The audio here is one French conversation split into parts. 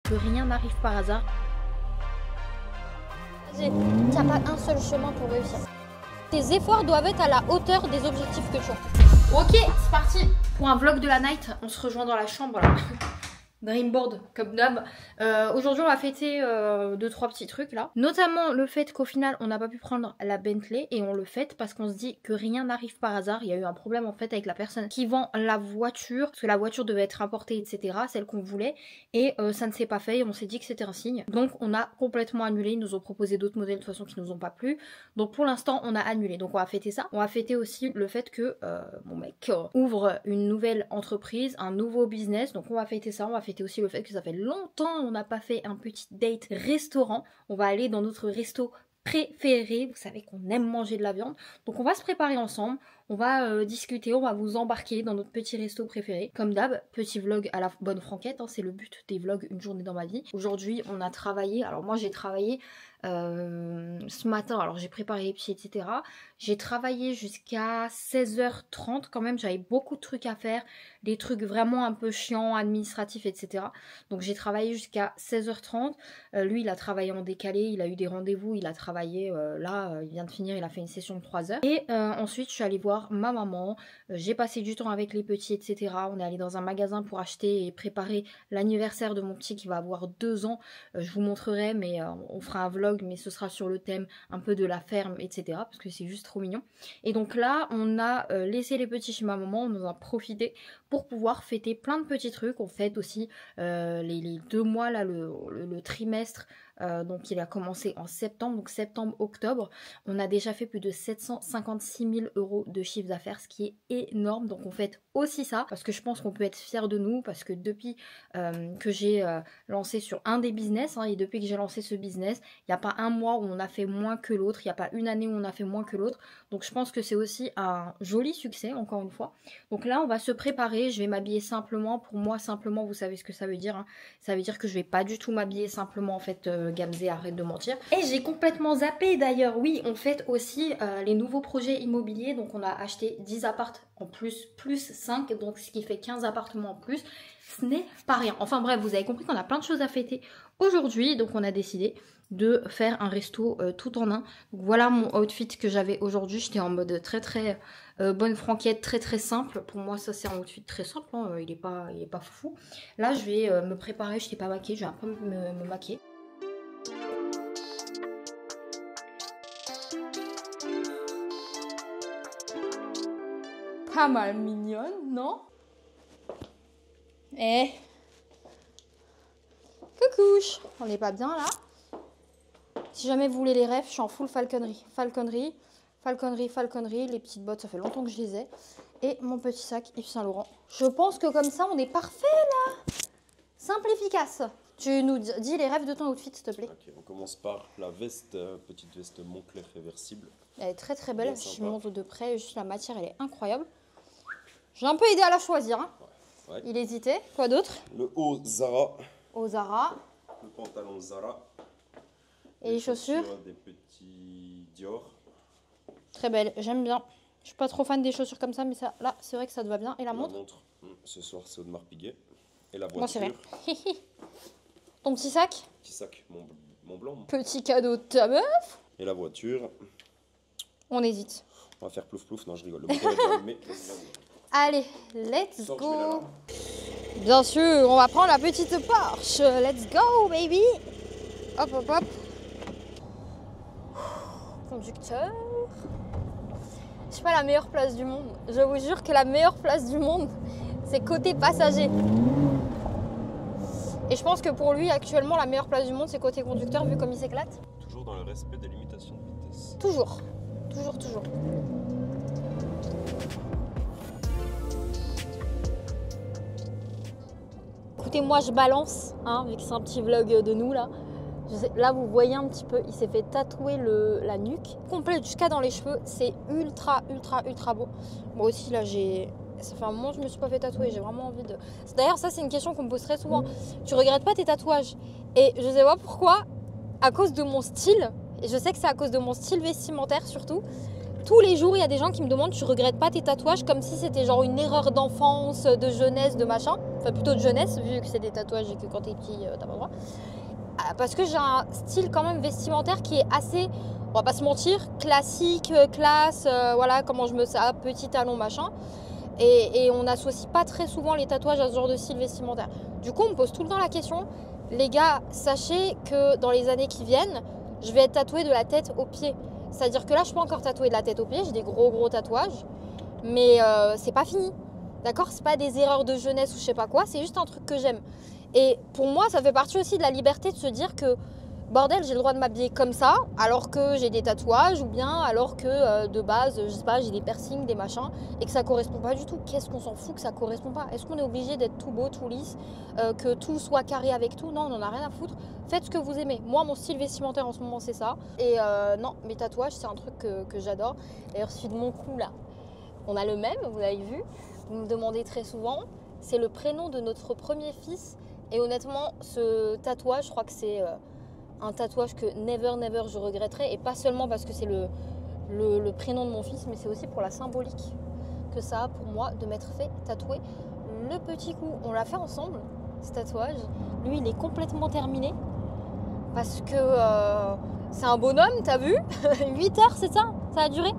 que rien n'arrive par hasard. Il n'y a pas un seul chemin pour réussir. Tes efforts doivent être à la hauteur des objectifs que tu as. Ok, c'est parti pour un vlog de la night. On se rejoint dans la chambre là. Dreamboard comme d'hab. Aujourd'hui on va fêter 2-3 petits trucs là. Notamment le fait qu'au final on n'a pas pu prendre la Bentley. Et on le fête parce qu'on se dit que rien n'arrive par hasard. Il y a eu un problème en fait avec la personne qui vend la voiture. Parce que la voiture devait être importée etc. Celle qu'on voulait. Et ça ne s'est pas fait et on s'est dit que c'était un signe. Donc on a complètement annulé. Ils nous ont proposé d'autres modèles de toute façon qui nous ont pas plu. Donc pour l'instant on a annulé. Donc on va fêter ça. On va fêter aussi le fait que mon mec ouvre une nouvelle entreprise. Un nouveau business. Donc on va fêter ça. On va fêter aussi le fait que ça fait longtemps on n'a pas fait un petit date restaurant. On va aller dans notre resto préféré. Vous savez qu'on aime manger de la viande. Donc on va se préparer ensemble. On va discuter, on va vous embarquer dans notre petit resto préféré. Comme d'hab, petit vlog à la bonne franquette, hein, c'est le but des vlogs une journée dans ma vie. Aujourd'hui, on a travaillé, alors moi j'ai travaillé ce matin, alors j'ai préparé les petits, etc. J'ai travaillé jusqu'à 16h30 quand même, j'avais beaucoup de trucs à faire, des trucs vraiment un peu chiants, administratifs, etc. Donc j'ai travaillé jusqu'à 16h30. Lui, il a travaillé en décalé, il a eu des rendez-vous, il a travaillé, il vient de finir, il a fait une session de 3 heures. Et ensuite, je suis allée voir ma maman, j'ai passé du temps avec les petits etc. On est allé dans un magasin pour acheter et préparer l'anniversaire de mon petit qui va avoir 2 ans. Je vous montrerai mais on fera un vlog mais ce sera sur le thème un peu de la ferme etc. parce que c'est juste trop mignon. Et donc là on a laissé les petits chez ma maman, on en a profité pour pouvoir fêter plein de petits trucs. On fête aussi les 2 mois là, le trimestre. Donc il a commencé en septembre, donc septembre-octobre. On a déjà fait plus de 756 000 € de chiffre d'affaires, ce qui est énorme. Donc on fête aussi ça, parce que je pense qu'on peut être fiers de nous, parce que depuis que j'ai lancé sur un des business, hein, et depuis que j'ai lancé ce business, il n'y a pas un mois où on a fait moins que l'autre, il n'y a pas une année où on a fait moins que l'autre. Donc je pense que c'est aussi un joli succès, encore une fois. Donc là on va se préparer, je vais m'habiller simplement. Pour moi simplement, vous savez ce que ça veut dire, hein. Ça veut dire que je vais pas du tout m'habiller simplement en fait. Gamze, arrête de mentir. Et j'ai complètement zappé d'ailleurs, oui, on fête aussi les nouveaux projets immobiliers. Donc on a acheté 10 appartes en plus 5, donc ce qui fait 15 appartements en plus. Ce n'est pas rien. Enfin bref, vous avez compris qu'on a plein de choses à fêter aujourd'hui. Donc on a décidé de faire un resto tout en un. Donc voilà mon outfit que j'avais aujourd'hui. J'étais en mode très bonne franquette, très simple. Pour moi ça c'est un outfit très simple, hein. Il est pas fou. Là je vais me préparer, je n'étais pas maquillée, je vais un peu me maquiller. Pas mal mignonne, non? Eh, coucouche, on n'est pas bien là? Si jamais vous voulez les refs, je suis en full falconnerie. Falconnerie, les petites bottes, ça fait longtemps que je les ai. Et mon petit sac Yves Saint Laurent. Je pense que comme ça, on est parfait là. Simple, efficace. Tu nous dis les rêves de ton outfit, s'il te plaît. Ok, on commence par la veste, petite veste Moncler réversible. Elle est très belle, je montre de près, juste la matière, elle est incroyable. J'ai un peu aidé à la choisir, hein. Ouais. Il hésitait. Quoi d'autre? Le haut Zara. Au Zara. Le pantalon Zara. Et les chaussures? Des petits Dior. Très belle, j'aime bien. Je suis pas trop fan des chaussures comme ça, mais ça, là, c'est vrai que ça te va bien. Et la montre? Ce soir, c'est Audemars Piguet. Et la voiture. Moi, c'est vrai. Ton petit sac? Petit sac, mon blanc. Petit cadeau de ta meuf? Et la voiture. On hésite. On va faire plouf plouf. Non, je rigole. Le bouton est déjà allumé. Allez, let's go. Bien sûr, on va prendre la petite Porsche. Let's go, baby. Hop. Conducteur. C'est pas la meilleure place du monde. Je vous jure que la meilleure place du monde, c'est côté passager. Et je pense que pour lui, actuellement, la meilleure place du monde, c'est côté conducteur, vu comme il s'éclate. Toujours dans le respect des limitations de vitesse. Toujours. Écoutez, moi je balance, hein, vu que c'est un petit vlog de nous là. Là vous voyez un petit peu, il s'est fait tatouer la nuque, complète jusqu'à dans les cheveux. C'est ultra beau. Moi aussi là ça fait un moment que je me suis pas fait tatouer, j'ai vraiment envie de... D'ailleurs ça c'est une question qu'on me pose très souvent. Tu regrettes pas tes tatouages? Et je sais pas pourquoi, à cause de mon style, et je sais que c'est à cause de mon style vestimentaire surtout, tous les jours, il y a des gens qui me demandent, tu regrettes pas tes tatouages, comme si c'était genre une erreur d'enfance, de jeunesse, de machin. Enfin, plutôt de jeunesse, vu que c'est des tatouages et que quand t'es petit, t'as pas le droit. Parce que j'ai un style quand même vestimentaire qui est assez, on va pas se mentir, classique, classe, voilà comment je me sens, petit talon, machin. Et on n'associe pas très souvent les tatouages à ce genre de style vestimentaire. Du coup, on me pose tout le temps la question, les gars, sachez que dans les années qui viennent, je vais être tatouée de la tête aux pieds. C'est-à-dire que là, je suis pas encore tatouée de la tête aux pieds, j'ai des gros tatouages, mais c'est pas fini. D'accord? C'est pas des erreurs de jeunesse ou je sais pas quoi, c'est juste un truc que j'aime. Et pour moi, ça fait partie aussi de la liberté de se dire que, bordel, j'ai le droit de m'habiller comme ça, alors que j'ai des tatouages, ou bien alors que de base, je sais pas, j'ai des piercings, des machins, et que ça correspond pas du tout. Qu'est-ce qu'on s'en fout que ça correspond pas? Est-ce qu'on est obligé d'être tout beau, tout lisse, que tout soit carré avec tout? Non, on en a rien à foutre. Faites ce que vous aimez. Moi, mon style vestimentaire en ce moment, c'est ça. Et non, mes tatouages, c'est un truc que j'adore. D'ailleurs, celui de mon cou, là, on a le même, vous l'avez vu. Vous me demandez très souvent. C'est le prénom de notre premier fils. Et honnêtement, ce tatouage, je crois que c'est un tatouage que never je regretterai. Et pas seulement parce que c'est le prénom de mon fils, mais c'est aussi pour la symbolique que ça a pour moi de m'être fait tatouer le petit cou. On l'a fait ensemble, ce tatouage. Lui, il est complètement terminé parce que c'est un bonhomme, t'as vu? 8 heures, c'est ça? Ça a duré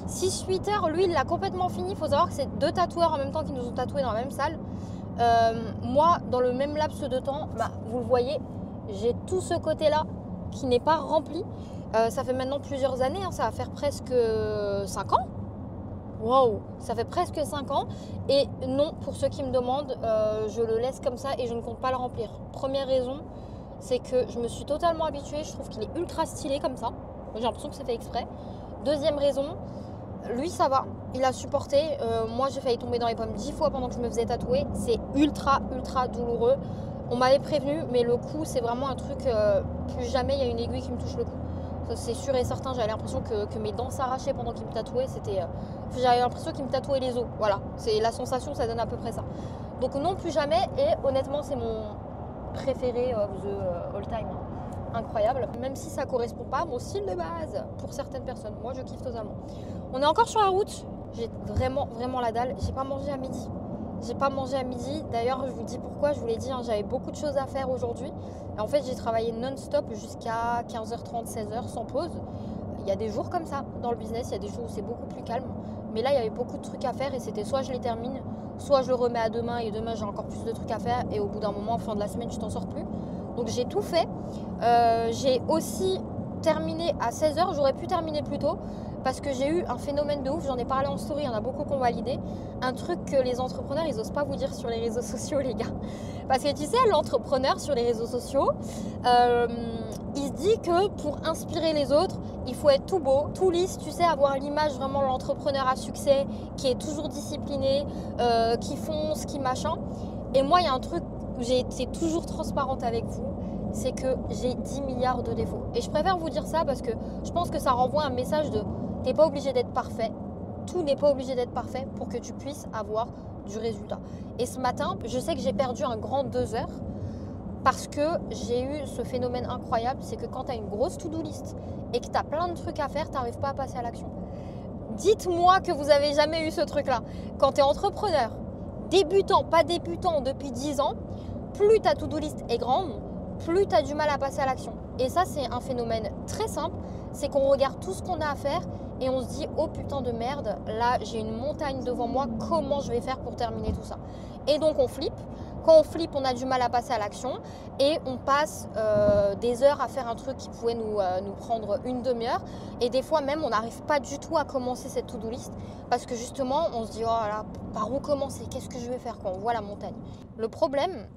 6-8 heures. Lui, il l'a complètement fini. Il faut savoir que c'est 2 tatoueurs en même temps qui nous ont tatoués dans la même salle. Moi, dans le même laps de temps, vous le voyez, j'ai tout ce côté-là qui n'est pas rempli. Ça fait maintenant plusieurs années, hein, ça va faire presque 5 ans. Waouh, ça fait presque 5 ans. Et non, pour ceux qui me demandent, je le laisse comme ça et je ne compte pas le remplir. Première raison, c'est que je me suis totalement habituée. Je trouve qu'il est ultra stylé comme ça. J'ai l'impression que c'est fait exprès. Deuxième raison, lui ça va, il a supporté. Moi j'ai failli tomber dans les pommes 10 fois pendant que je me faisais tatouer. C'est ultra douloureux. On m'avait prévenu, mais le cou c'est vraiment un truc, plus jamais il y a une aiguille qui me touche le cou. Ça, c'est sûr et certain, j'avais l'impression que mes dents s'arrachaient pendant qu'il me tatouait. J'avais l'impression qu'il me tatouait les os. Voilà, c'est la sensation, ça donne à peu près ça. Donc non, plus jamais. Et honnêtement c'est mon préféré of the all time. Incroyable, même si ça correspond pas à mon style de base pour certaines personnes. Moi je kiffe totalement. On est encore sur la route, j'ai vraiment la dalle. J'ai pas mangé à midi. D'ailleurs je vous dis pourquoi, je vous l'ai dit, hein, j'avais beaucoup de choses à faire aujourd'hui. Et en fait j'ai travaillé non-stop jusqu'à 15h30, 16h sans pause. Il y a des jours comme ça dans le business, il y a des jours où c'est beaucoup plus calme. Mais là il y avait beaucoup de trucs à faire et c'était soit je les termine, soit je le remets à demain et demain j'ai encore plus de trucs à faire et au bout d'un moment, fin de la semaine, tu t'en sors plus. Donc j'ai tout fait. J'ai aussi terminé à 16h. J'aurais pu terminer plus tôt parce que j'ai eu un phénomène de ouf. J'en ai parlé en story, il y en a beaucoup qui ont validé. Un truc que les entrepreneurs, ils osent pas vous dire sur les réseaux sociaux, les gars. Parce que tu sais, l'entrepreneur sur les réseaux sociaux, il se dit que pour inspirer les autres, il faut être tout beau, tout lisse, tu sais, avoir l'image vraiment de l'entrepreneur à succès, qui est toujours discipliné, qui fonce, qui machin. Et moi, il y a un truc où j'ai été toujours transparente avec vous, c'est que j'ai 10 milliards de défauts. Et je préfère vous dire ça parce que je pense que ça renvoie un message de t'es pas obligé d'être parfait. Tout n'est pas obligé d'être parfait pour que tu puisses avoir du résultat. Et ce matin, je sais que j'ai perdu un grand 2 heures parce que j'ai eu ce phénomène incroyable, c'est que quand tu as une grosse to-do list et que tu as plein de trucs à faire, tu n'arrives pas à passer à l'action. Dites-moi que vous n'avez jamais eu ce truc-là. Quand tu es entrepreneur, débutant, pas débutant depuis 10 ans, plus ta to-do list est grande, plus tu as du mal à passer à l'action. Et ça, c'est un phénomène très simple, c'est qu'on regarde tout ce qu'on a à faire et on se dit « Oh putain de merde, là j'ai une montagne devant moi, comment je vais faire pour terminer tout ça ?» Et donc on flippe. Quand on flippe, on a du mal à passer à l'action et on passe des heures à faire un truc qui pouvait nous prendre une demi-heure. Et des fois même, on n'arrive pas du tout à commencer cette to-do list parce que justement, on se dit « Oh là, par où commencer? Qu'est-ce que je vais faire quand on voit la montagne ?» Le problème,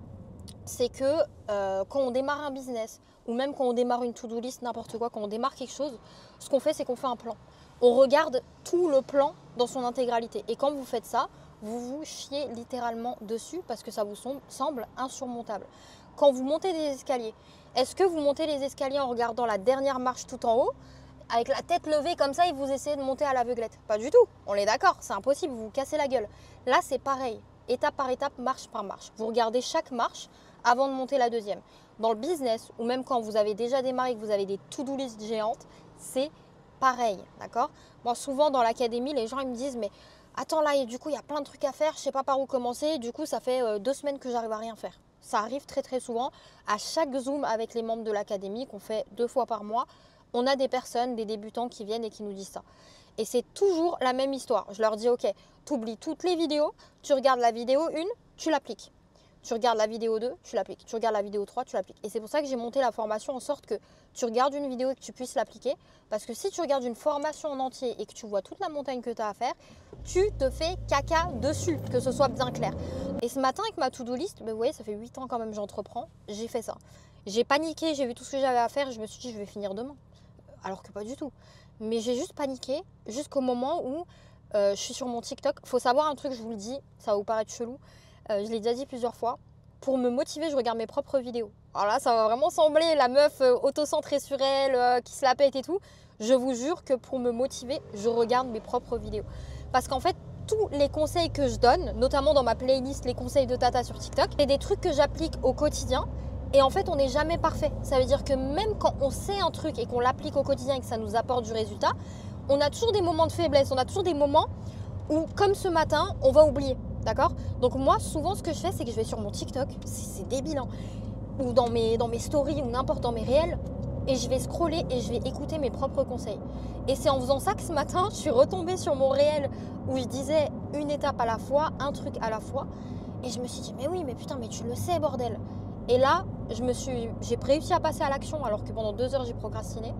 c'est que quand on démarre un business ou même quand on démarre une to-do list, n'importe quoi, quand on démarre quelque chose, ce qu'on fait, c'est qu'on fait un plan. On regarde tout le plan dans son intégralité. Et quand vous faites ça, vous vous chiez littéralement dessus parce que ça vous semble insurmontable. Quand vous montez des escaliers, est-ce que vous montez les escaliers en regardant la dernière marche tout en haut, avec la tête levée comme ça et vous essayez de monter à l'aveuglette? Pas du tout, on est d'accord, c'est impossible, vous vous cassez la gueule. Là, c'est pareil, étape par étape, marche par marche. Vous regardez chaque marche avant de monter la deuxième. Dans le business, ou même quand vous avez déjà démarré et que vous avez des to-do list géantes, c'est pareil, d'accord? Moi, souvent dans l'académie, les gens ils me disent, mais attends là, et du coup, il y a plein de trucs à faire, je sais pas par où commencer. Du coup, ça fait 2 semaines que j'arrive à rien faire. Ça arrive très très souvent. À chaque Zoom avec les membres de l'académie, qu'on fait 2 fois par mois, on a des personnes, des débutants qui viennent et qui nous disent ça. Et c'est toujours la même histoire. Je leur dis, ok, tu oublies toutes les vidéos, tu regardes la vidéo 1, tu l'appliques. Tu regardes la vidéo 2, tu l'appliques. Tu regardes la vidéo 3, tu l'appliques. Et c'est pour ça que j'ai monté la formation en sorte que tu regardes une vidéo et que tu puisses l'appliquer. Parce que si tu regardes une formation en entier et que tu vois toute la montagne que tu as à faire, tu te fais caca dessus, que ce soit bien clair. Et ce matin, avec ma to-do list, vous voyez, ça fait 8 ans quand même j'entreprends, j'ai fait ça. J'ai paniqué, j'ai vu tout ce que j'avais à faire et je me suis dit, je vais finir demain. Alors que pas du tout. Mais j'ai juste paniqué jusqu'au moment où je suis sur mon TikTok. Il faut savoir un truc, je vous le dis, ça va vous paraître chelou. Je l'ai déjà dit plusieurs fois. Pour me motiver, je regarde mes propres vidéos. Alors là, ça va vraiment sembler la meuf auto-centrée sur elle, qui se la pète et tout. Je vous jure que pour me motiver, je regarde mes propres vidéos. Parce qu'en fait, tous les conseils que je donne, notamment dans ma playlist Les conseils de Tata sur TikTok, c'est des trucs que j'applique au quotidien. Et en fait, on n'est jamais parfait. Ça veut dire que même quand on sait un truc et qu'on l'applique au quotidien et que ça nous apporte du résultat, on a toujours des moments de faiblesse. On a toujours des moments où, comme ce matin, on va oublier. D'accord? Donc moi, souvent, ce que je fais, c'est que je vais sur mon TikTok, c'est débile, hein, ou dans mes stories, ou n'importe, dans mes réels, et je vais scroller et je vais écouter mes propres conseils. Et c'est en faisant ça que ce matin, je suis retombée sur mon réel où je disais une étape à la fois, un truc à la fois, et je me suis dit, mais oui, mais putain, mais tu le sais, bordel. Et là, j'ai réussi à passer à l'action alors que pendant 2 heures, j'ai procrastiné.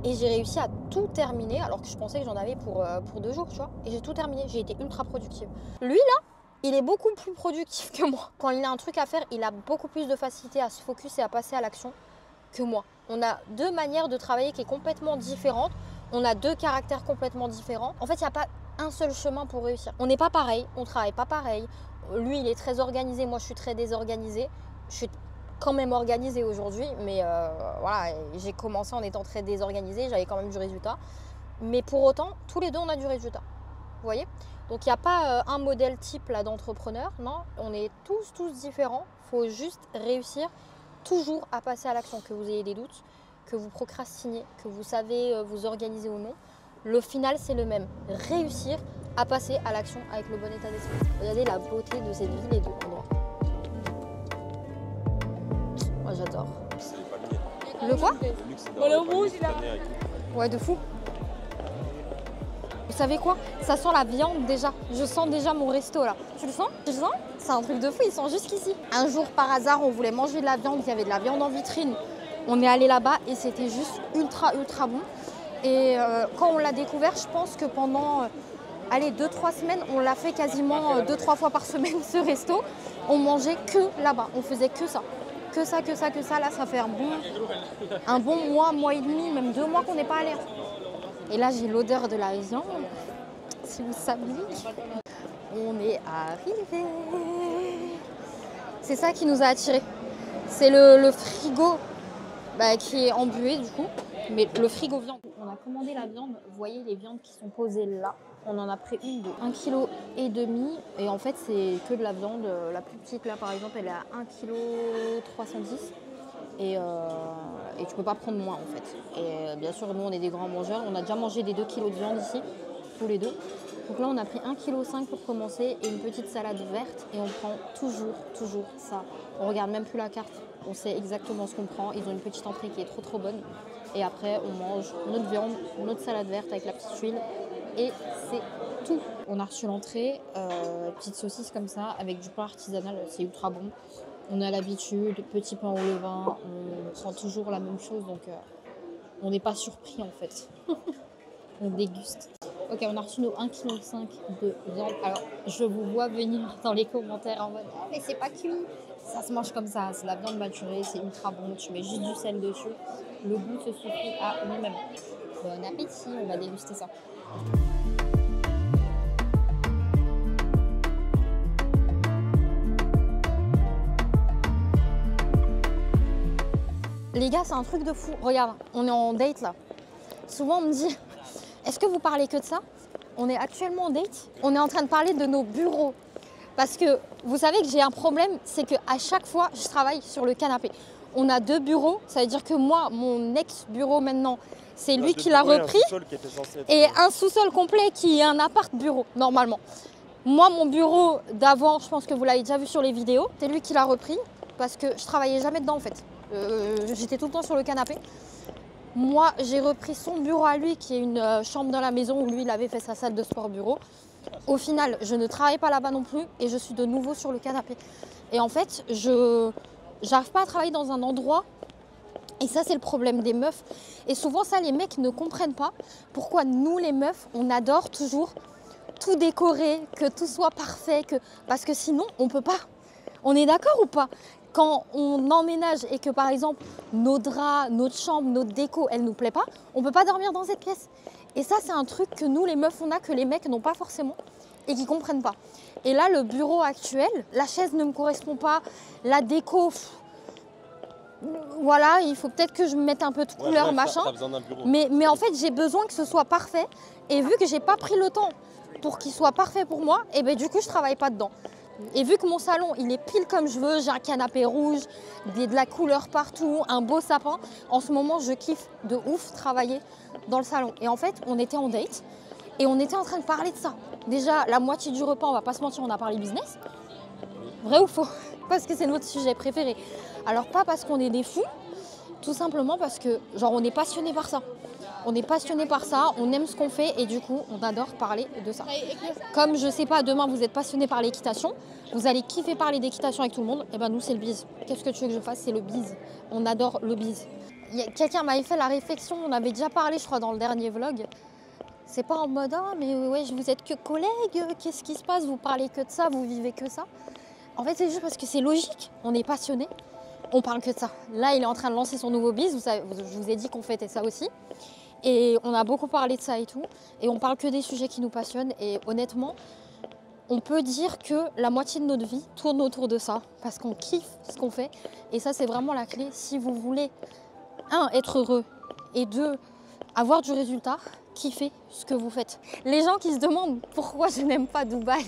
Et j'ai réussi à tout terminer alors que je pensais que j'en avais pour 2 jours, tu vois. Et j'ai tout terminé, j'ai été ultra productive. Lui, là, il est beaucoup plus productif que moi. Quand il a un truc à faire, il a beaucoup plus de facilité à se focus et à passer à l'action que moi. On a 2 manières de travailler qui est complètement différentes. On a 2 caractères complètement différents. En fait, il n'y a pas un seul chemin pour réussir. On n'est pas pareil, on ne travaille pas pareil. Lui, il est très organisé, moi, je suis très désorganisée. Je suis quand même organisée aujourd'hui, mais voilà, j'ai commencé en étant très désorganisée, j'avais quand même du résultat. Mais pour autant, tous les deux, on a du résultat. Vous voyez? Donc, il n'y a pas un modèle type là d'entrepreneur, non. On est tous différents. Il faut juste réussir toujours à passer à l'action, que vous ayez des doutes, que vous procrastinez, que vous savez vous organiser ou non. Le final, c'est le même. Réussir à passer à l'action avec le bon état d'esprit. Regardez la beauté de cette ville et de l'endroit. Moi, j'adore. C'est les palmiers. Le quoi? Le luxe, c'est dans les palmiers, Ouais, de fou. Vous savez quoi? Ça sent la viande déjà. Je sens déjà mon resto là. Tu le sens? Tu le sens? C'est un truc de fou, ils sont jusqu'ici. Un jour, par hasard, on voulait manger de la viande. Il y avait de la viande en vitrine. On est allé là-bas et c'était juste ultra bon. Et quand on l'a découvert, je pense que pendant 2-3 semaines, on l'a fait quasiment 2-3 fois par semaine ce resto. On mangeait que là-bas. On faisait que ça. Que ça. Là, ça fait un bon mois et demi, même 2 mois qu'on n'est pas allé. Et là, j'ai l'odeur de la viande. Si vous saviez, on est arrivé. C'est ça qui nous a attirés. C'est le frigo qui est embué du coup. Mais le frigo viande. On a commandé la viande. Vous voyez les viandes qui sont posées là. On en a pris une de 1,5 kg. Et en fait, c'est que de la viande. La plus petite là, par exemple, elle est à 1,310 kg. Et tu peux pas prendre moins en fait. Et bien sûr, nous on est des grands mangeurs. On a déjà mangé des 2 kg de viande ici, tous les deux. Donc là, on a pris 1,5 kg pour commencer et une petite salade verte. Et on prend toujours ça. On regarde même plus la carte. On sait exactement ce qu'on prend. Ils ont une petite entrée qui est trop bonne. Et après, on mange notre viande, notre salade verte avec la petite huile. Et c'est tout. On a reçu l'entrée, petite saucisse comme ça, avec du pain artisanal. C'est ultra bon. On a l'habitude, petit pain au levain, on prend toujours la même chose, donc on n'est pas surpris en fait. On déguste. Ok, on a reçu nos 1,5 kg de viande. Alors, je vous vois venir dans les commentaires en mode « Ah, mais c'est pas cuit !» Ça se mange comme ça, c'est la viande maturée, c'est ultra bon, tu mets juste du sel dessus. Le goût se suffit à lui-même. Bon appétit, on va déguster ça. Les gars, c'est un truc de fou. Regarde, on est en date là. Souvent, on me dit, est-ce que vous parlez que de ça? On est actuellement en date. On est en train de parler de nos bureaux. Parce que vous savez que j'ai un problème, c'est qu'à chaque fois, je travaille sur le canapé. On a 2 bureaux. Ça veut dire que moi, mon ex-bureau maintenant, c'est lui qui l'a repris. Et un sous-sol complet qui est un appart bureau, normalement. Moi, mon bureau d'avant, je pense que vous l'avez déjà vu sur les vidéos, c'est lui qui l'a repris parce que je travaillais jamais dedans en fait. J'étais tout le temps sur le canapé. Moi, j'ai repris son bureau à lui qui est une chambre dans la maison où lui, il avait fait sa salle de sport bureau. Au final, je ne travaille pas là-bas non plus et je suis de nouveau sur le canapé. Et en fait, je n'arrive pas à travailler dans un endroit. Et ça, c'est le problème des meufs. Et souvent, ça, les mecs ne comprennent pas pourquoi nous, les meufs, on adore toujours tout décorer, que tout soit parfait. Parce que sinon, on ne peut pas. On est d'accord ou pas? Quand on emménage et que, par exemple, nos draps, notre chambre, notre déco, elle ne nous plaît pas, on ne peut pas dormir dans cette pièce. Et ça, c'est un truc que nous, les meufs, on a, que les mecs n'ont pas forcément et qui ne comprennent pas. Et là, le bureau actuel, la chaise ne me correspond pas, la déco... Voilà, il faut peut-être que je mette un peu de couleur, machin. Mais en fait, j'ai besoin que ce soit parfait. Et vu que j'ai pas pris le temps pour qu'il soit parfait pour moi, et ben du coup, je travaille pas dedans. Et vu que mon salon, il est pile comme je veux, j'ai un canapé rouge, de la couleur partout, un beau sapin. En ce moment, je kiffe de ouf travailler dans le salon. Et en fait, on était en date et on était en train de parler de ça. Déjà, la moitié du repas, on va pas se mentir, on a parlé business. Vrai ou faux? Parce que c'est notre sujet préféré. Alors pas parce qu'on est des fous, tout simplement parce que genre on est passionné par ça. On est passionné par ça, on aime ce qu'on fait et du coup on adore parler de ça. Comme je sais pas, demain vous êtes passionné par l'équitation, vous allez kiffer parler d'équitation avec tout le monde, et ben nous c'est le bise. Qu'est-ce que tu veux que je fasse? C'est le bise. On adore le bise. Quelqu'un m'avait fait la réflexion, on avait déjà parlé je crois dans le dernier vlog. C'est pas en mode ah mais ouais vous êtes que collègues, qu'est-ce qui se passe? Vous parlez que de ça, vous vivez que ça. En fait c'est juste parce que c'est logique, on est passionné. On parle que de ça. Là, il est en train de lancer son nouveau biz. Je vous ai dit qu'on fêtait ça aussi. Et on a beaucoup parlé de ça et tout. Et on parle que des sujets qui nous passionnent. Et honnêtement, on peut dire que la moitié de notre vie tourne autour de ça. Parce qu'on kiffe ce qu'on fait. Et ça, c'est vraiment la clé. Si vous voulez, un, être heureux. Et deux, avoir du résultat, kiffez ce que vous faites. Les gens qui se demandent pourquoi je n'aime pas Dubaï.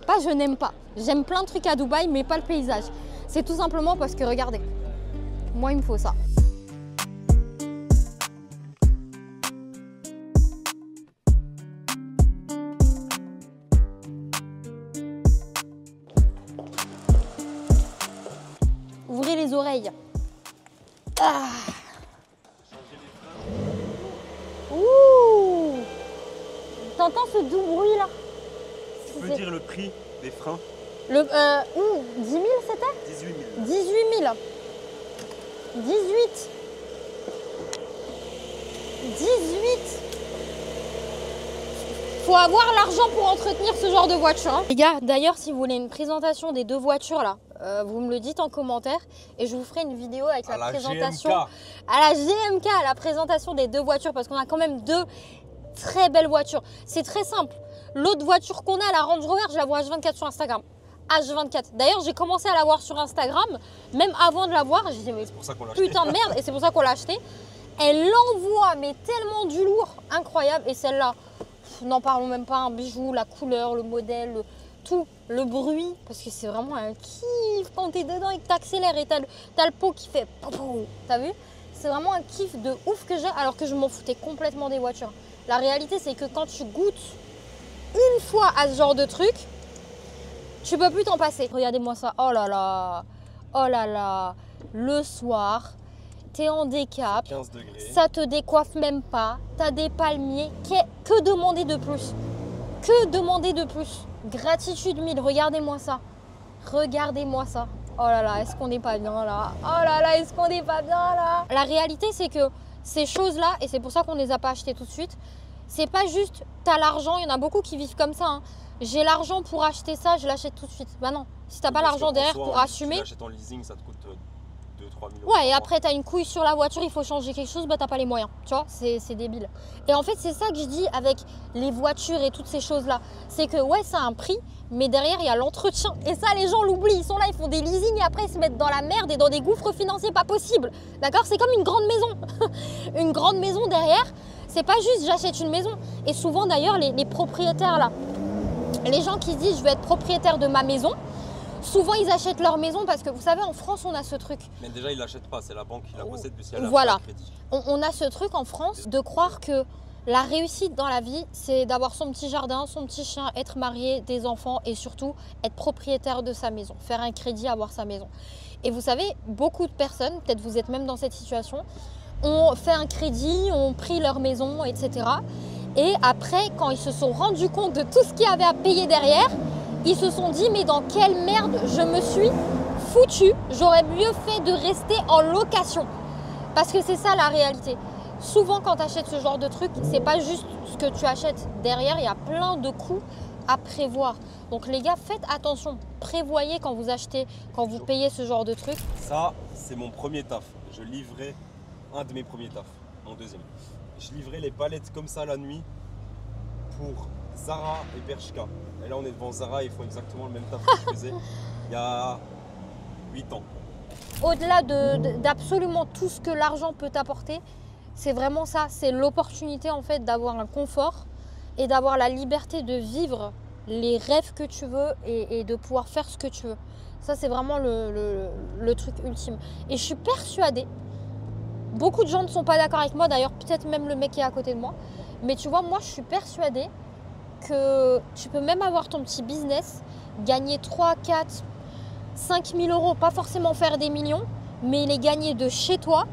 Pas je n'aime pas. J'aime plein de trucs à Dubaï, mais pas le paysage. C'est tout simplement parce que, regardez, moi, il me faut ça. Ouvrez les oreilles. Ah. Ouh. T'entends ce doux bruit là? Tu peux dire le prix des freins? 10 000 c'était? 18 000. 18 000. 18. 18. Faut avoir l'argent pour entretenir ce genre de voiture. Hein. Les gars, d'ailleurs, si vous voulez une présentation des deux voitures là, vous me le dites en commentaire et je vous ferai une vidéo avec la présentation GMK. à la GMK, à la présentation des deux voitures parce qu'on a quand même deux très belles voitures. C'est très simple. L'autre voiture qu'on a, la Range Rover, je la vois H24 sur Instagram. H24. D'ailleurs, j'ai commencé à la voir sur Instagram, même avant de la voir. J'ai dit, mais putain de merde, et c'est pour ça qu'on l'a acheté. Elle envoie, mais tellement du lourd, incroyable. Et celle-là, n'en parlons même pas, un bijou, la couleur, le modèle, tout, le bruit, parce que c'est vraiment un kiff quand t'es dedans et que t'accélères et t'as le pot qui fait popo. T'as vu? C'est vraiment un kiff de ouf que j'ai, alors que je m'en foutais complètement des voitures. La réalité, c'est que quand tu goûtes une fois à ce genre de truc, tu peux plus t'en passer. Regardez-moi ça. Oh là là. Oh là là. Le soir, t'es en décap. 15 degrés. Ça te décoiffe même pas. T'as des palmiers. Que demander de plus? Que demander de plus? Gratitude 1000. Regardez-moi ça. Regardez-moi ça. Oh là là, est-ce qu'on n'est pas bien là? Oh là là, est-ce qu'on n'est pas bien là? La réalité, c'est que ces choses-là, et c'est pour ça qu'on ne les a pas achetées tout de suite, c'est pas juste t'as l'argent. Il y en a beaucoup qui vivent comme ça. Hein. J'ai l'argent pour acheter ça, je l'achète tout de suite. Bah non, si t'as pas l'argent derrière pour assumer. Si tu l'achètes en leasing, ça te coûte 2-3 000 €. Ouais, et après t'as une couille sur la voiture, il faut changer quelque chose, bah t'as pas les moyens. Tu vois, c'est débile. Et en fait, c'est ça que je dis avec les voitures et toutes ces choses-là. C'est que ouais, ça a un prix, mais derrière il y a l'entretien. Et ça, les gens l'oublient. Ils sont là, ils font des leasings et après ils se mettent dans la merde et dans des gouffres financiers pas possible. D'accord? C'est comme une grande maison. Une grande maison derrière, c'est pas juste j'achète une maison. Et souvent d'ailleurs, les propriétaires là, les gens qui disent je veux être propriétaire de ma maison, Souvent, ils achètent leur maison parce que vous savez, en France, on a ce truc. Mais déjà, il l'achète pas, c'est la banque qui la possède puisqu'elle a Voilà. un crédit. On a ce truc en France de croire que la réussite dans la vie, c'est d'avoir son petit jardin, son petit chien, être marié, des enfants et surtout être propriétaire de sa maison, faire un crédit, avoir sa maison. Et vous savez, beaucoup de personnes, peut-être vous êtes même dans cette situation, ont fait un crédit, ont pris leur maison, etc. Et après, quand ils se sont rendus compte de tout ce qu'il y avait à payer derrière, ils se sont dit, mais dans quelle merde je me suis foutu, j'aurais mieux fait de rester en location. Parce que c'est ça la réalité. Souvent quand tu achètes ce genre de truc, c'est pas juste ce que tu achètes. Derrière, il y a plein de coûts à prévoir. Donc les gars, faites attention. Prévoyez quand vous achetez, quand vous payez ce genre de truc. Ça, c'est mon premier taf. Je livrais un de mes premiers tafs, mon deuxième. Je livrais les palettes comme ça la nuit pour Zara et Bershka. Et là, on est devant Zara, ils font exactement le même taf que je faisais il y a 8 ans. Au-delà d'absolument tout ce que l'argent peut t'apporter, c'est vraiment ça, c'est l'opportunité en fait d'avoir un confort et d'avoir la liberté de vivre les rêves que tu veux et de pouvoir faire ce que tu veux. Ça, c'est vraiment le truc ultime. Et je suis persuadée, beaucoup de gens ne sont pas d'accord avec moi, d'ailleurs peut-être même le mec qui est à côté de moi, mais tu vois, moi je suis persuadée que tu peux même avoir ton petit business, gagner 3, 4, 5 000 euros, pas forcément faire des millions, mais les gagner de chez toi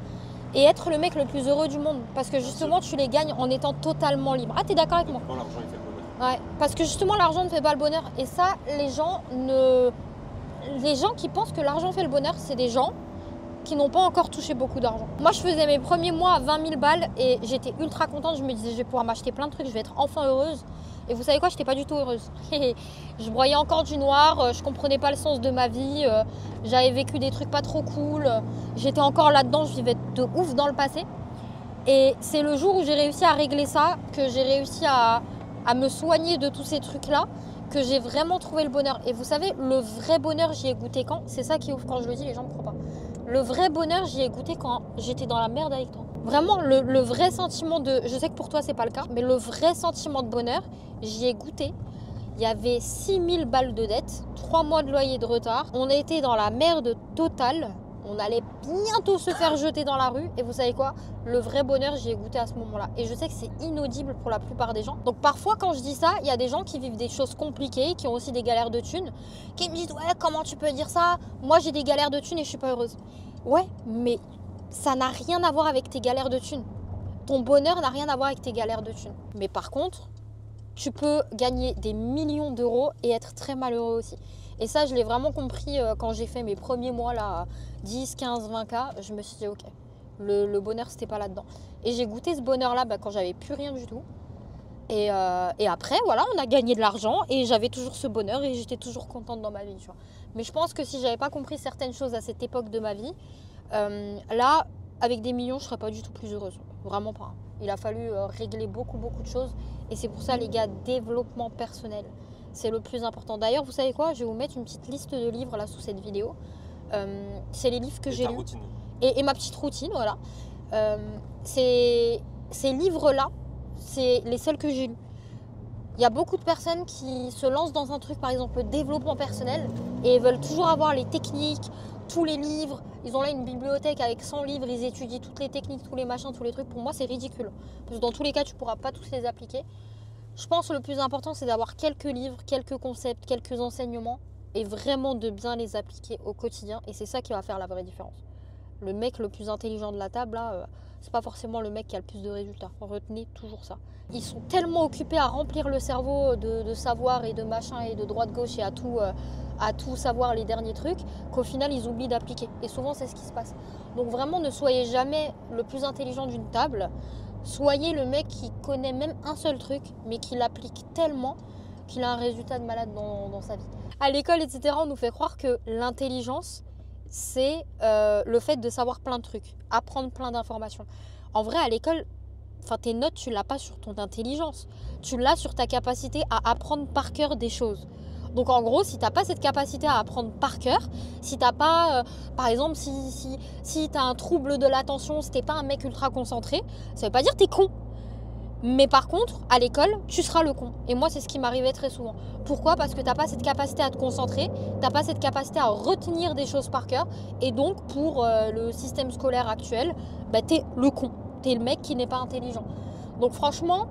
et être le mec le plus heureux du monde. Parce que justement, tu les gagnes en étant totalement libre. Ah, t'es d'accord avec moi? Quand l'argent, il fait le bonheur. Ouais, parce que justement, l'argent ne fait pas le bonheur. Et ça, les gens qui pensent que l'argent fait le bonheur, c'est des gens qui n'ont pas encore touché beaucoup d'argent. Moi, je faisais mes premiers mois à 20 000 balles et j'étais ultra contente. Je me disais, je vais pouvoir m'acheter plein de trucs, je vais être enfin heureuse. Et vous savez quoi, je n'étais pas du tout heureuse. Je broyais encore du noir, je comprenais pas le sens de ma vie, j'avais vécu des trucs pas trop cool, j'étais encore là-dedans, je vivais de ouf dans le passé. Et c'est le jour où j'ai réussi à régler ça, que j'ai réussi à me soigner de tous ces trucs-là, que j'ai vraiment trouvé le bonheur. Et vous savez, le vrai bonheur, j'y ai goûté quand? C'est ça qui est ouf, quand je le dis, les gens ne me croient pas. Le vrai bonheur, j'y ai goûté quand j'étais dans la merde avec toi. Vraiment, le vrai sentiment de... Je sais que pour toi, c'est pas le cas, mais le vrai sentiment de bonheur, j'y ai goûté. Il y avait 6 000 balles de dette, 3 mois de loyer de retard. On était dans la merde totale. On allait bientôt se faire jeter dans la rue. Et vous savez quoi? Le vrai bonheur, j'y ai goûté à ce moment-là. Et je sais que c'est inaudible pour la plupart des gens. Donc parfois, quand je dis ça, il y a des gens qui vivent des choses compliquées, qui ont aussi des galères de thunes, qui me disent « Ouais, comment tu peux dire ça? Moi, j'ai des galères de thunes et je suis pas heureuse. » Ouais, mais ça n'a rien à voir avec tes galères de thunes. Ton bonheur n'a rien à voir avec tes galères de thunes. Mais par contre, tu peux gagner des millions d'euros et être très malheureux aussi. Et ça, je l'ai vraiment compris quand j'ai fait mes premiers mois, là, 10, 15, 20K. Je me suis dit, ok, le bonheur, c'était pas là-dedans. Et j'ai goûté ce bonheur-là quand j'avais plus rien du tout. Et après, voilà, on a gagné de l'argent et j'avais toujours ce bonheur et j'étais toujours contente dans ma vie, tu vois. Mais je pense que si j'avais pas compris certaines choses à cette époque de ma vie, là, avec des millions, je serais pas du tout plus heureuse. Vraiment pas. Il a fallu régler beaucoup de choses. Et c'est pour ça, les gars, développement personnel, c'est le plus important. D'ailleurs, vous savez quoi? Je vais vous mettre une petite liste de livres là sous cette vidéo. C'est les livres que j'ai lus. Et ma petite routine, voilà. Ces livres-là, c'est les seuls que j'ai lus. Il y a beaucoup de personnes qui se lancent dans un truc, par exemple, le développement personnel, et veulent toujours avoir les techniques, tous les livres. Ils ont là une bibliothèque avec 100 livres, ils étudient toutes les techniques, tous les machins, tous les trucs. Pour moi, c'est ridicule. Parce que dans tous les cas, tu ne pourras pas tous les appliquer. Je pense que le plus important, c'est d'avoir quelques livres, quelques concepts, quelques enseignements, et vraiment de bien les appliquer au quotidien. Et c'est ça qui va faire la vraie différence. Le mec le plus intelligent de la table, là, c'est pas forcément le mec qui a le plus de résultats. Retenez toujours ça. Ils sont tellement occupés à remplir le cerveau de savoir et de machin et de droite-gauche et à tout savoir les derniers trucs, qu'au final, ils oublient d'appliquer. Et souvent, c'est ce qui se passe. Donc vraiment, ne soyez jamais le plus intelligent d'une table. Soyez le mec qui connaît même un seul truc, mais qui l'applique tellement qu'il a un résultat de malade dans sa vie. À l'école, etc., on nous fait croire que l'intelligence, c'est le fait de savoir plein de trucs, apprendre plein d'informations. En vrai, à l'école, tes notes, tu ne l'as pas sur ton intelligence. Tu l'as sur ta capacité à apprendre par cœur des choses. Donc en gros, si tu n'as pas cette capacité à apprendre par cœur, si tu n'as pas, par exemple, si tu as un trouble de l'attention, si tu n'es pas un mec ultra concentré, ça ne veut pas dire que tu es con. Mais par contre, à l'école, tu seras le con. Et moi, c'est ce qui m'arrivait très souvent. Pourquoi? Parce que tu n'as pas cette capacité à te concentrer, tu n'as pas cette capacité à retenir des choses par cœur. Et donc, pour le système scolaire actuel, bah, tu es le con. Tu es le mec qui n'est pas intelligent. Donc franchement,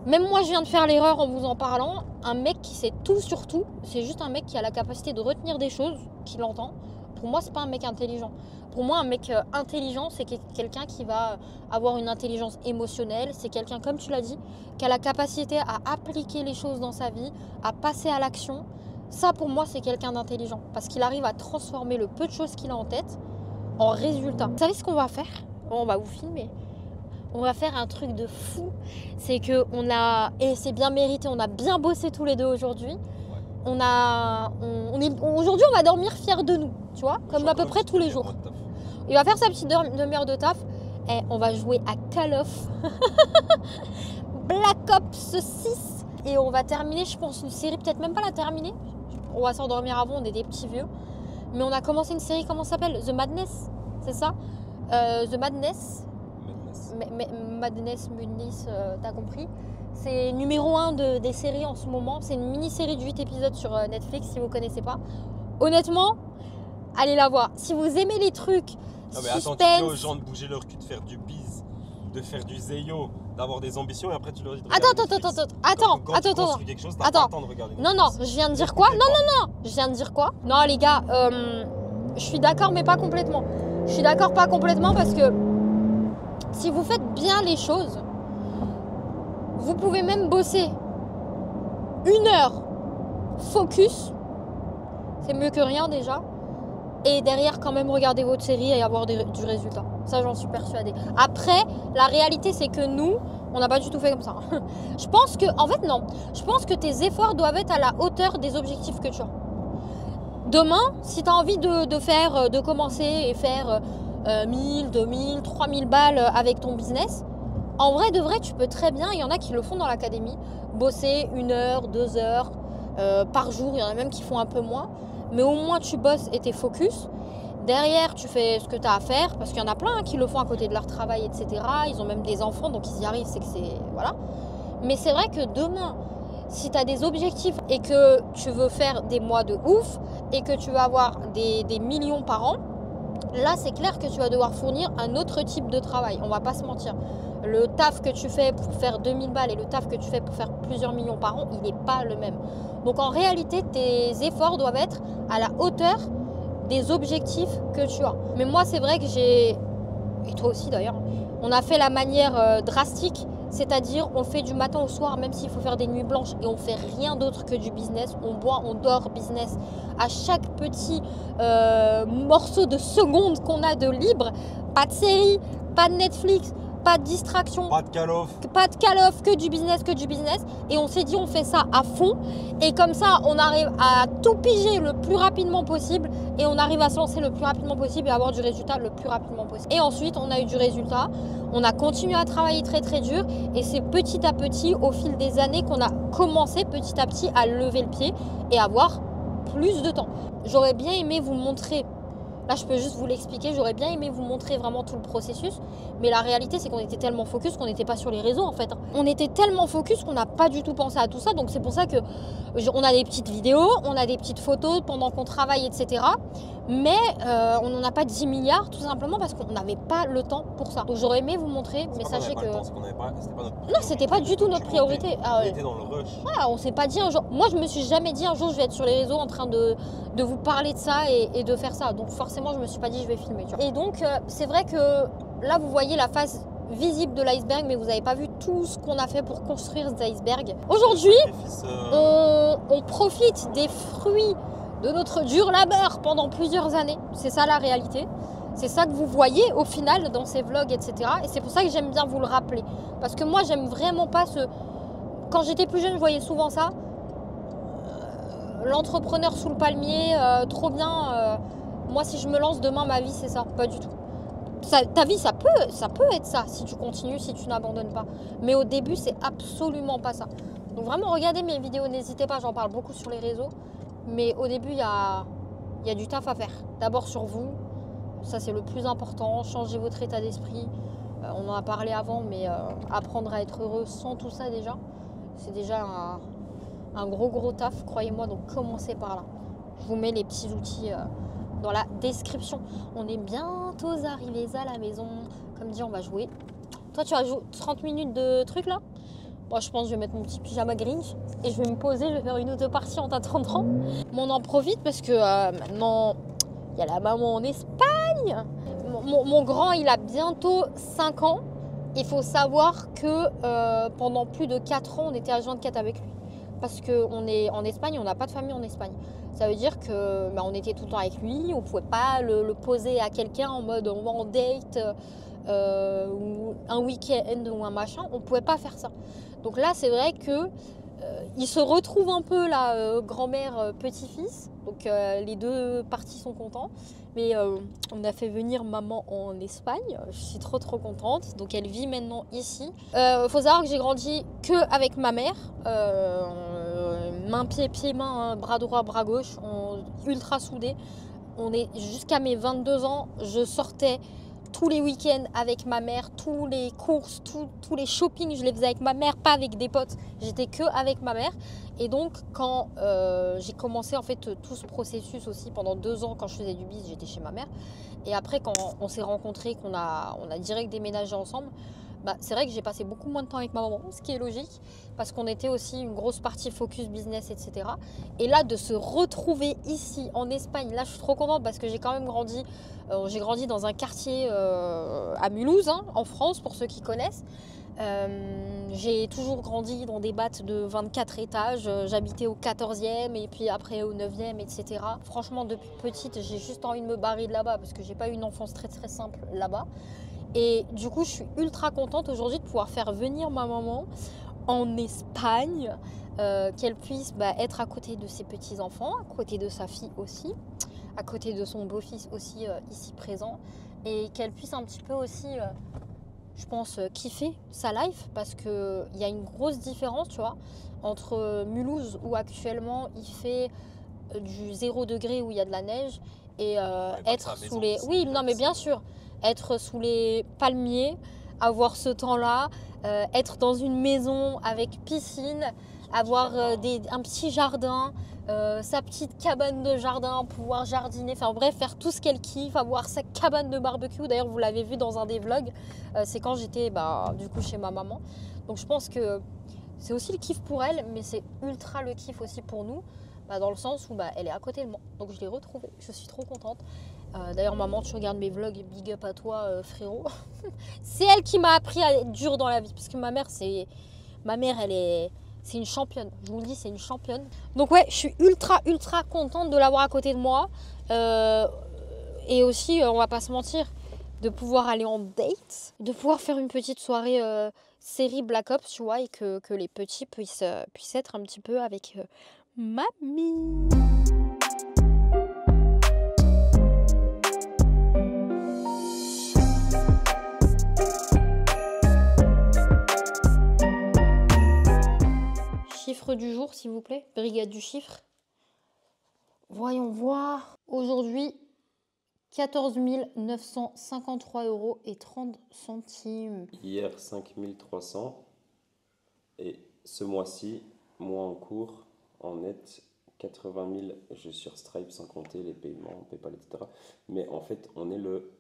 même moi, je viens de faire l'erreur en vous en parlant. Un mec qui sait tout sur tout, c'est juste un mec qui a la capacité de retenir des choses, qu'il entend. Pour moi, c'est pas un mec intelligent. Pour moi, un mec intelligent, c'est quelqu'un qui va avoir une intelligence émotionnelle. C'est quelqu'un, comme tu l'as dit, qui a la capacité à appliquer les choses dans sa vie, à passer à l'action. Ça, pour moi, c'est quelqu'un d'intelligent. Parce qu'il arrive à transformer le peu de choses qu'il a en tête en résultat. Vous savez ce qu'on va faire? On va vous filmer. On va faire un truc de fou. C'est que et c'est bien mérité, on a bien bossé tous les deux aujourd'hui. Aujourd'hui, on va dormir fiers de nous, tu vois, comme à peu près tous les jours. Il va faire sa petite demi-heure de taf. Et on va jouer à Call of Black Ops 6. Et on va terminer, je pense, une série, peut-être même pas la terminer. On va s'endormir avant, on est des petits vieux. Mais on a commencé une série, comment ça s'appelle? The Madness, c'est ça? The Madness. Madness, t'as compris? C'est numéro 1 des séries en ce moment. C'est une mini-série de 8 épisodes sur Netflix, si vous ne connaissez pas. Honnêtement, allez la voir. Si vous aimez les trucs, non mais attends, tu dis aux gens de bouger leur cul, de faire du bise, de faire du zéyo, d'avoir des ambitions et après tu leur dis de Attends. quelque chose, t'as pas le temps de regarder. Non, je viens de dire quoi? Non, je viens de dire quoi? Non les gars, je suis d'accord mais pas complètement. Je suis d'accord pas complètement parce que si vous faites bien les choses, vous pouvez même bosser 1 heure focus, c'est mieux que rien déjà, et derrière quand même regarder votre série et avoir du résultat. Ça, j'en suis persuadée. Après, la réalité, c'est que nous, on n'a pas du tout fait comme ça. Je pense que tes efforts doivent être à la hauteur des objectifs que tu as. Demain, si tu as envie de commencer et faire 1000, 2000, 3000 balles avec ton business, en vrai de vrai, tu peux très bien, il y en a qui le font dans l'académie, bosser 1 heure, 2 heures par jour, il y en a même qui font un peu moins, mais au moins tu bosses et t'es focus. Derrière, tu fais ce que tu as à faire, parce qu'il y en a plein qui le font à côté de leur travail, etc. Ils ont même des enfants, donc ils y arrivent, c'est que c'est... Voilà. Mais c'est vrai que demain, si tu as des objectifs et que tu veux faire des mois de ouf et que tu veux avoir des millions par an, là, c'est clair que tu vas devoir fournir un autre type de travail. On va pas se mentir. Le taf que tu fais pour faire 2000 balles et le taf que tu fais pour faire plusieurs millions par an, il n'est pas le même. Donc en réalité, tes efforts doivent être à la hauteur des objectifs que tu as. Mais moi, c'est vrai que et toi aussi d'ailleurs, on a fait la manière drastique, c'est-à-dire on fait du matin au soir, même s'il faut faire des nuits blanches, et on fait rien d'autre que du business. On boit, on dort business. À chaque petit morceau de seconde qu'on a de libre, pas de série, pas de Netflix, pas de distraction, pas de call off, que du business. Et on s'est dit on fait ça à fond, et comme ça on arrive à tout piger le plus rapidement possible, et on arrive à se lancer le plus rapidement possible et avoir du résultat le plus rapidement possible. Et ensuite on a eu du résultat, on a continué à travailler très très dur, et c'est petit à petit au fil des années qu'on a commencé petit à petit à lever le pied et avoir plus de temps. J'aurais bien aimé vous montrer, là je peux juste vous l'expliquer, j'aurais bien aimé vous montrer vraiment tout le processus, mais la réalité c'est qu'on était tellement focus qu'on n'était pas sur les réseaux en fait. On était tellement focus qu'on n'a pas du tout pensé à tout ça, donc c'est pour ça que on a des petites vidéos, on a des petites photos pendant qu'on travaille, etc. Mais on n'en a pas 10 milliards tout simplement parce qu'on n'avait pas le temps pour ça. Donc j'aurais aimé vous montrer, mais sachez que... Non, c'était pas du tout notre priorité. On était dans le rush. Voilà, on s'est pas dit un jour... Moi je me suis jamais dit un jour je vais être sur les réseaux en train de vous parler de ça et de faire ça. Donc forcément je me suis pas dit je vais filmer. Tu vois. Et donc c'est vrai que là vous voyez la face visible de l'iceberg, mais vous n'avez pas vu tout ce qu'on a fait pour construire cet iceberg. Aujourd'hui, on profite des fruits de notre dur labeur pendant plusieurs années. C'est ça la réalité. C'est ça que vous voyez au final dans ces vlogs, etc. Et c'est pour ça que j'aime bien vous le rappeler. Parce que moi, j'aime vraiment pas ce... Quand j'étais plus jeune, je voyais souvent ça. L'entrepreneur sous le palmier, trop bien. Moi, si je me lance demain, ma vie, c'est ça. Pas du tout. Ta vie, ça peut être ça si tu continues, si tu n'abandonnes pas. Mais au début, c'est absolument pas ça. Donc vraiment, regardez mes vidéos, n'hésitez pas, j'en parle beaucoup sur les réseaux. Mais au début, il y a du taf à faire. D'abord sur vous, ça c'est le plus important. Changez votre état d'esprit. On en a parlé avant, mais apprendre à être heureux sans tout ça déjà, c'est déjà un gros taf, croyez-moi, donc commencez par là. Je vous mets les petits outils dans la description. On est bientôt arrivés à la maison. Comme dit, on va jouer. Toi, tu vas jouer 30 minutes de trucs là? Moi, je pense que je vais mettre mon petit pyjama Grinch et je vais me poser, je vais faire une ou deux parties en t'attendant. Mais on en profite parce que maintenant, il y a la maman en Espagne. Mon grand, il a bientôt 5 ans. Il faut savoir que pendant plus de 4 ans, on était H24 avec lui. Parce qu'on est en Espagne, on n'a pas de famille en Espagne. Ça veut dire que on était tout le temps avec lui, on ne pouvait pas le poser à quelqu'un en mode on va en date ou un week-end ou un machin, on ne pouvait pas faire ça. Donc là, c'est vrai que il se retrouve un peu là, grand-mère, petit-fils. Donc les deux parties sont contents. Mais on a fait venir maman en Espagne. Je suis trop contente. Donc elle vit maintenant ici. Faut savoir que j'ai grandi que avec ma mère. Main, pied, main, hein, bras droit, bras gauche. Ultra soudés. On est jusqu'à mes 22 ans. Je sortais tous les week-ends avec ma mère, tous les courses, tous les shoppings, je les faisais avec ma mère, pas avec des potes. J'étais que avec ma mère. Et donc, quand j'ai commencé en fait tout ce processus aussi pendant 2 ans, quand je faisais du biz, j'étais chez ma mère. Et après, quand on s'est rencontrés, qu'on a direct déménagé ensemble, c'est vrai que j'ai passé beaucoup moins de temps avec ma maman, ce qui est logique, parce qu'on était aussi une grosse partie focus business, etc. Et là, de se retrouver ici, en Espagne, là, je suis trop contente parce que j'ai quand même grandi. J'ai grandi dans un quartier à Mulhouse, hein, en France, pour ceux qui connaissent. J'ai toujours grandi dans des battes de 24 étages. J'habitais au 14e et puis après au 9e, etc. Franchement, depuis petite, j'ai juste envie de me barrer de là-bas parce que j'ai pas eu une enfance très simple là-bas. Et du coup, je suis ultra contente aujourd'hui de pouvoir faire venir ma maman en Espagne, qu'elle puisse être à côté de ses petits-enfants, à côté de sa fille aussi, à côté de son beau-fils aussi ici présent, et qu'elle puisse un petit peu aussi, je pense, kiffer sa life, parce qu'il y a une grosse différence, tu vois, entre Mulhouse, où actuellement il fait du 0 degré, où il y a de la neige, et être sous les... Oui, non mais bien sûr, être sous les palmiers, avoir ce temps-là, être dans une maison avec piscine, avoir un petit jardin, sa petite cabane de jardin, pouvoir jardiner, enfin bref, faire tout ce qu'elle kiffe, avoir sa cabane de barbecue. D'ailleurs, vous l'avez vu dans un des vlogs, c'est quand j'étais du coup chez ma maman. Donc je pense que c'est aussi le kiff pour elle, mais c'est ultra le kiff aussi pour nous, dans le sens où elle est à côté de moi. Donc je l'ai retrouvée, je suis trop contente. D'ailleurs, maman, tu regardes mes vlogs, big up à toi, frérot. C'est elle qui m'a appris à être dure dans la vie, parce que ma mère, c'est une championne. Je vous le dis, c'est une championne. Donc ouais, je suis ultra contente de l'avoir à côté de moi. Et aussi, on va pas se mentir, de pouvoir aller en date, de pouvoir faire une petite soirée série Black Ops, tu vois, et que les petits puissent être un petit peu avec mamie. Chiffre du jour, s'il vous plaît. Brigade du chiffre. Voyons voir. Aujourd'hui, 14 953 € et 30 centimes. Hier, 5 300. Et ce mois-ci, mois en cours, en net, 80 000. Je suis sur Stripe sans compter les paiements, PayPal, etc. Mais en fait, on est le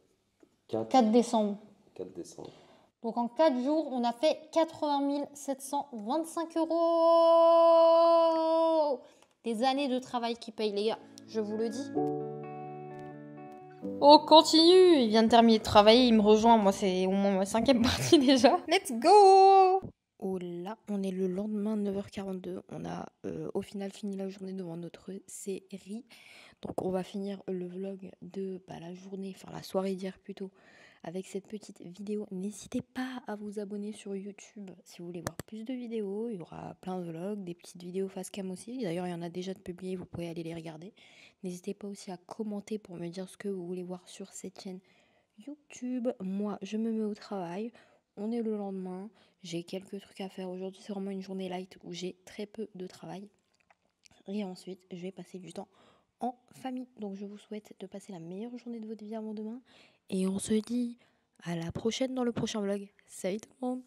4 décembre. 4 décembre. Donc en 4 jours, on a fait 80 725 €. Des années de travail qui payent, les gars, je vous le dis. Oh, continue. Il vient de terminer de travailler, il me rejoint. Moi, c'est au moins ma 5e partie déjà. Let's go. Oh là, on est le lendemain 9h42. On a au final fini la journée devant notre série. Donc on va finir le vlog de la journée, enfin la soirée d'hier plutôt, avec cette petite vidéo. N'hésitez pas à vous abonner sur YouTube si vous voulez voir plus de vidéos. Il y aura plein de vlogs, des petites vidéos face cam aussi. D'ailleurs, il y en a déjà de publiées, vous pouvez aller les regarder. N'hésitez pas aussi à commenter pour me dire ce que vous voulez voir sur cette chaîne YouTube. Moi, je me mets au travail. On est le lendemain. J'ai quelques trucs à faire. Aujourd'hui, c'est vraiment une journée light où j'ai très peu de travail. Et ensuite, je vais passer du temps en famille. Donc, je vous souhaite de passer la meilleure journée de votre vie avant demain. Et on se dit à la prochaine dans le prochain vlog. Salut tout le monde!